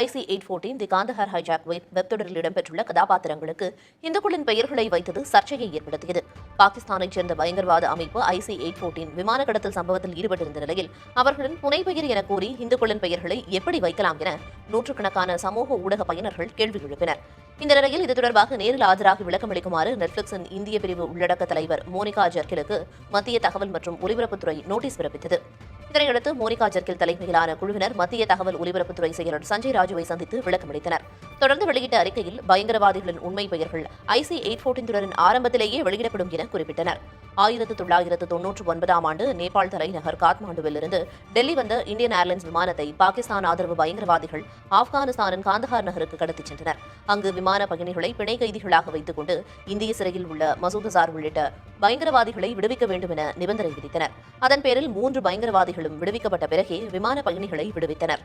IC-814 தி Kandahar hijack வெப்தொடரில் இடம்பெற்றுள்ள கதாபாத்திரங்களுக்கு இந்துக்களின் பெயர்களை வைத்தது சர்ச்சையை ஏற்படுத்தியது. பாகிஸ்தானைச் சேர்ந்த பயங்கரவாத அமைப்பு IC-814 விமான கடத்தல் சம்பவத்தில் ஈடுபட்டிருந்த நிலையில் அவர்களின் புனைப்பெயர் என கூறி இந்துக்களின் பெயர்களை எப்படி வைக்கலாம் என நூற்றுக்கணக்கான சமூக ஊடக பயனர்கள் கேள்வி எழுப்பினர். இந்த நிலையில் இது தொடர்பாக நேரில் ஆஜராகி விளக்கமளிக்குமாறு நெட்ஃபிளிக்ஸின் இந்திய பிரிவு உள்ளடக்க தலைவர் மோனிகா ஜர்கிலுக்கு மத்திய தகவல் மற்றும் ஒலிபரப்புத்துறை நோட்டீஸ் பிறப்பித்தது. இதனையடுத்து மோனிகா ஜர்கில் தலைமையிலான குழுவினர் மத்திய தகவல் ஒலிபரப்புத்துறை செயலர் சஞ்சய் ராஜுவை சந்தித்து விளக்கமளித்தனர். தொடர்ந்து வெளியிட்ட அறிக்கையில் பயங்கரவாதிகளின் உண்மை பெயர்கள் IC-814 தொடரின் ஆரம்பத்திலேயே வெளியிடப்படும் என குறிப்பிட்டனர். 1999 ஆண்டு நேபாள் தலைநகர் காத்மாண்டுவில் இருந்து டெல்லி வந்த இந்தியன் ஏர்லைன்ஸ் விமானத்தை பாகிஸ்தான் ஆதரவு பயங்கரவாதிகள் ஆப்கானிஸ்தானின் காந்தஹார் நகருக்கு கடத்திச் சென்றனர். அங்கு விமான பயணிகளை பிணை கைதிகளாக வைத்துக் கொண்டு இந்திய சிறையில் உள்ள மசூத் அசார் உள்ளிட்ட பயங்கரவாதிகளை விடுவிக்க வேண்டும் என நிபந்தனை விதித்தனர். அதன் பேரில் 3 பயங்கரவாதிகளும் விடுவிக்கப்பட்ட பிறகே விமான பயணிகளை விடுவித்தனர்.